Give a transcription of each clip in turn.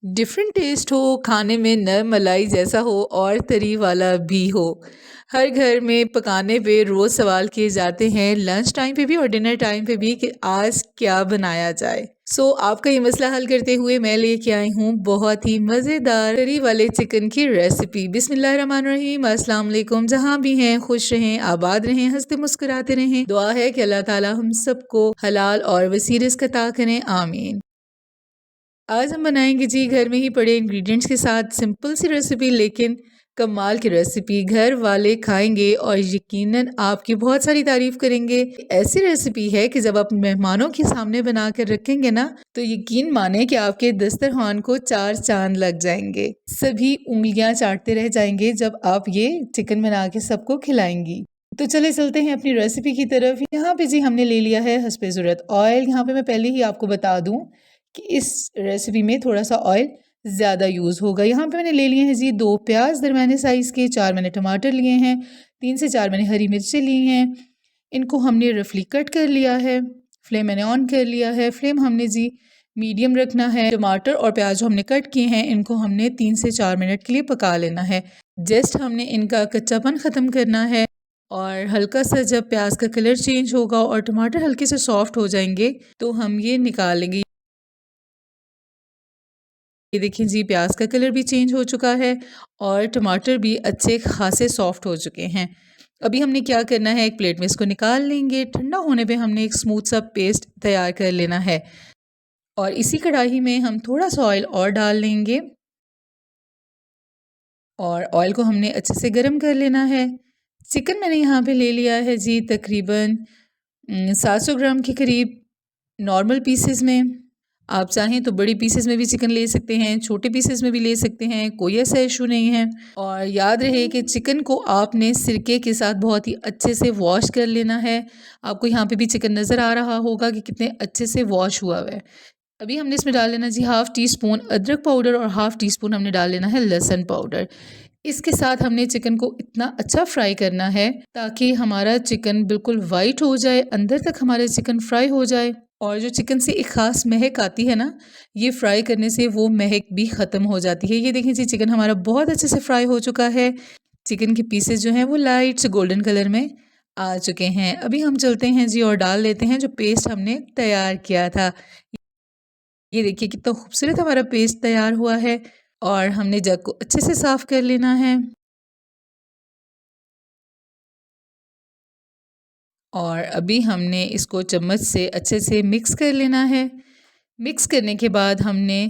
Different test हो, खाने में नरम मलाई जैसा हो और तरी वाला भी हो। हर घर में पकाने पे रोज़ सवाल किए जाते हैं, लंच टाइम पे भी और डिनर टाइम पे भी, कि आज क्या बनाया जाए। आपका ये मसला हल करते हुए मैं लेके आई हूँ बहुत ही मज़ेदार तरी वाले चिकन की रेसिपी। बिस्मिल्लाहिर्रहमानिर्रहीम, अस्सलाम वालेकुम। जहाँ भी हैं खुश रहें, आबाद रहें, हंसते मुस्कुराते रहें। दुआ है कि अल्लाह ताला हम सबको हलाल और वसी रिज़्क़ अता करें, आमीन। आज हम बनाएंगे जी घर में ही पड़े इंग्रेडिएंट्स के साथ सिंपल सी रेसिपी, लेकिन कमाल की रेसिपी। घर वाले खाएंगे और यकीनन आपकी बहुत सारी तारीफ करेंगे। ऐसी रेसिपी है कि जब आप मेहमानों के सामने बना कर रखेंगे ना, तो यकीन माने कि आपके दस्तरखान को चार चांद लग जाएंगे। सभी उंगलियां चाटते रह जाएंगे जब आप ये चिकन बना के सबको खिलाएंगी। तो चले चलते हैं अपनी रेसिपी की तरफ। यहाँ पे जी हमने ले लिया है हस्बे ज़रूरत ऑयल। यहाँ पे मैं पहले ही आपको बता दूं कि इस रेसिपी में थोड़ा सा ऑयल ज़्यादा यूज़ होगा। यहाँ पे मैंने ले लिए हैं जी 2 प्याज दरमियाने साइज़ के, 4 मैंने टमाटर लिए हैं, 3 से 4 मैंने हरी मिर्चें ली हैं। इनको हमने रफली कट कर लिया है। फ्लेम मैंने ऑन कर लिया है। फ्लेम हमने जी मीडियम रखना है। टमाटर और प्याज जो हमने कट किए हैं, इनको हमने 3 से 4 मिनट के लिए पका लेना है। जस्ट हमने इनका कच्चापन ख़त्म करना है और हल्का सा जब प्याज का कलर चेंज होगा और टमाटर हल्के से सॉफ्ट हो जाएंगे, तो हम ये निकाल लेंगे। ये देखिए जी, प्याज का कलर भी चेंज हो चुका है और टमाटर भी अच्छे खासे सॉफ्ट हो चुके हैं। अभी हमने क्या करना है, एक प्लेट में इसको निकाल लेंगे। ठंडा होने पे हमने एक स्मूथ सा पेस्ट तैयार कर लेना है और इसी कढ़ाई में हम थोड़ा सा ऑयल और डाल लेंगे और ऑयल को हमने अच्छे से गर्म कर लेना है। चिकन मैंने यहाँ पे ले लिया है जी तकरीबन 700 ग्राम के करीब नॉर्मल पीसेस में। आप चाहें तो बड़ी पीसेस में भी चिकन ले सकते हैं, छोटे पीसेस में भी ले सकते हैं, कोई ऐसा इशू नहीं है। और याद रहे कि चिकन को आपने सिरके के साथ बहुत ही अच्छे से वॉश कर लेना है। आपको यहाँ पे भी चिकन नज़र आ रहा होगा कि कितने अच्छे से वॉश हुआ हुआ है। अभी हमने इसमें डाल लेना जी 1/2 टीस्पून अदरक पाउडर और 1/2 टीस्पून हमने डाल लेना है लहसुन पाउडर। इसके साथ हमने चिकन को इतना अच्छा फ्राई करना है ताकि हमारा चिकन बिल्कुल वाइट हो जाए, अंदर तक हमारा चिकन फ्राई हो जाए। और जो चिकन से एक ख़ास महक आती है ना, ये फ्राई करने से वो महक भी ख़त्म हो जाती है। ये देखें जी, चिकन हमारा बहुत अच्छे से फ्राई हो चुका है। चिकन के पीसेस जो हैं वो लाइट से गोल्डन कलर में आ चुके हैं। अभी हम चलते हैं जी और डाल लेते हैं जो पेस्ट हमने तैयार किया था। ये देखिए कितना खूबसूरत हमारा पेस्ट तैयार हुआ है और हमने जग को अच्छे से साफ़ कर लेना है और अभी हमने इसको चम्मच से अच्छे से मिक्स कर लेना है। मिक्स करने के बाद हमने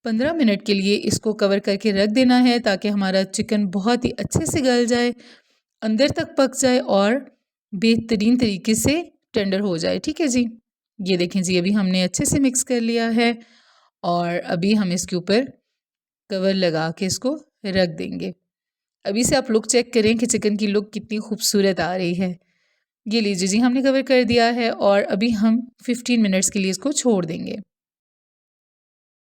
15 मिनट के लिए इसको कवर करके रख देना है ताकि हमारा चिकन बहुत ही अच्छे से गल जाए, अंदर तक पक जाए और बेहतरीन तरीके से टेंडर हो जाए। ठीक है जी, ये देखें जी, अभी हमने अच्छे से मिक्स कर लिया है और अभी हम इसके ऊपर कवर लगा के इसको रख देंगे। अभी से आप लुक चेक करें कि चिकन की लुक कितनी खूबसूरत आ रही है। ये लीजिए जी, हमने कवर कर दिया है और अभी हम 15 मिनट्स के लिए इसको छोड़ देंगे।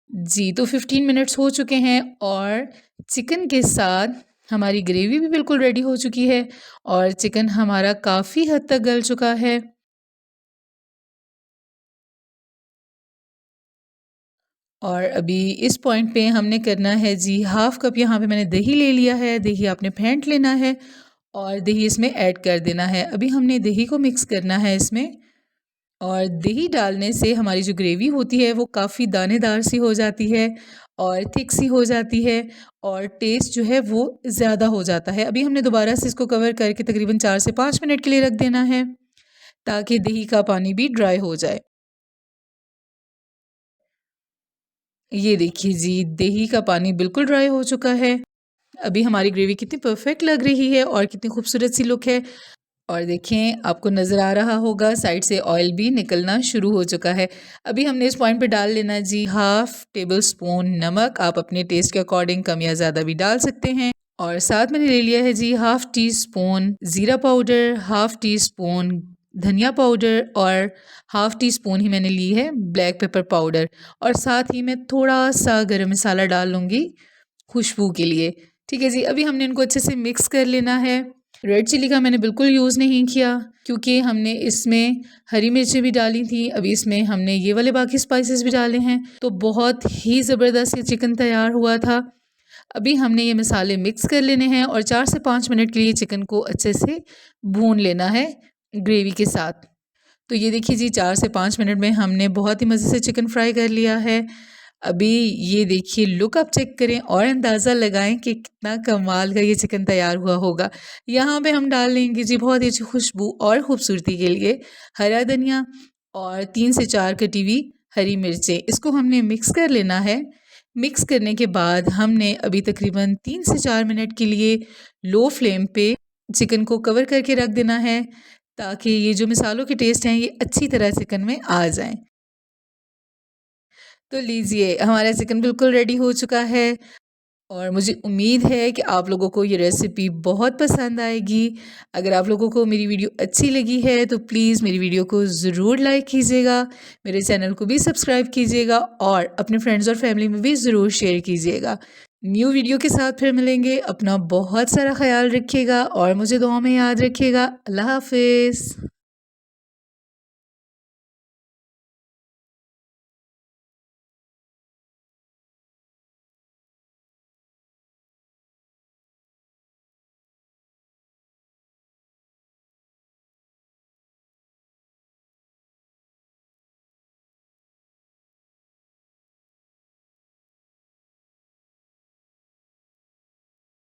जी, तो 15 मिनट्स हो चुके हैं और चिकन के साथ हमारी ग्रेवी भी बिल्कुल रेडी हो चुकी है और चिकन हमारा काफ़ी हद तक गल चुका है। और अभी इस पॉइंट पे हमने करना है जी, 1/2 कप यहाँ पे मैंने दही ले लिया है। दही आपने फेंट लेना है और दही इसमें ऐड कर देना है। अभी हमने दही को मिक्स करना है इसमें और दही डालने से हमारी जो ग्रेवी होती है वो काफ़ी दानेदार सी हो जाती है और थिक सी हो जाती है और टेस्ट जो है वो ज़्यादा हो जाता है। अभी हमने दोबारा से इसको कवर करके तकरीबन 4 से 5 मिनट के लिए रख देना है ताकि दही का पानी भी ड्राई हो जाए। ये देखिए जी, दही का पानी बिल्कुल ड्राई हो चुका है। अभी हमारी ग्रेवी कितनी परफेक्ट लग रही है और कितनी खूबसूरत सी लुक है। और देखें, आपको नज़र आ रहा होगा साइड से ऑयल भी निकलना शुरू हो चुका है। अभी हमने इस पॉइंट पे डाल लेना जी 1/2 टेबल स्पून नमक। आप अपने टेस्ट के अकॉर्डिंग कम या ज़्यादा भी डाल सकते हैं। और साथ मैंने ले लिया है जी 1/2 टी स्पून ज़ीरा पाउडर, 1/2 टी स्पून धनिया पाउडर और 1/2 टी स्पून ही मैंने ली है ब्लैक पेपर पाउडर। और साथ ही मैं थोड़ा सा गरम मसाला डाल लूँगी खुशबू के लिए। ठीक है जी, अभी हमने इनको अच्छे से मिक्स कर लेना है रेड चिली का मैंने बिल्कुल यूज़ नहीं किया क्योंकि हमने इसमें हरी मिर्ची भी डाली थी। अभी इसमें हमने ये वाले बाकी स्पाइसेस भी डाले हैं, तो बहुत ही ज़बरदस्त ये चिकन तैयार हुआ था। अभी हमने ये मसाले मिक्स कर लेने हैं और 4 से 5 मिनट के लिए चिकन को अच्छे से भून लेना है ग्रेवी के साथ। तो ये देखिए जी, 4 से 5 मिनट में हमने बहुत ही मज़े से चिकन फ्राई कर लिया है। अभी ये देखिए, लुक आप चेक करें और अंदाज़ा लगाएं कि कितना कमाल का ये चिकन तैयार हुआ होगा। यहाँ पे हम डाल लेंगे जी बहुत ही अच्छी खुशबू और ख़ूबसूरती के लिए हरा धनिया और 3 से 4 कटी हुई हरी मिर्चें। इसको हमने मिक्स कर लेना है। मिक्स करने के बाद हमने अभी तकरीबन 3 से 4 मिनट के लिए लो फ्लेम पे चिकन को कवर करके रख देना है ताकि ये जो मसालों के टेस्ट हैं ये अच्छी तरह चिकन में आ जाएं। तो लीजिए, हमारा चिकन बिल्कुल रेडी हो चुका है और मुझे उम्मीद है कि आप लोगों को ये रेसिपी बहुत पसंद आएगी। अगर आप लोगों को मेरी वीडियो अच्छी लगी है तो प्लीज़ मेरी वीडियो को ज़रूर लाइक कीजिएगा, मेरे चैनल को भी सब्सक्राइब कीजिएगा और अपने फ्रेंड्स और फैमिली में भी ज़रूर शेयर कीजिएगा। न्यू वीडियो के साथ फिर मिलेंगे। अपना बहुत सारा ख्याल रखिएगा और मुझे दुआ में याद रखिएगा। अल्लाह हाफ़िज़।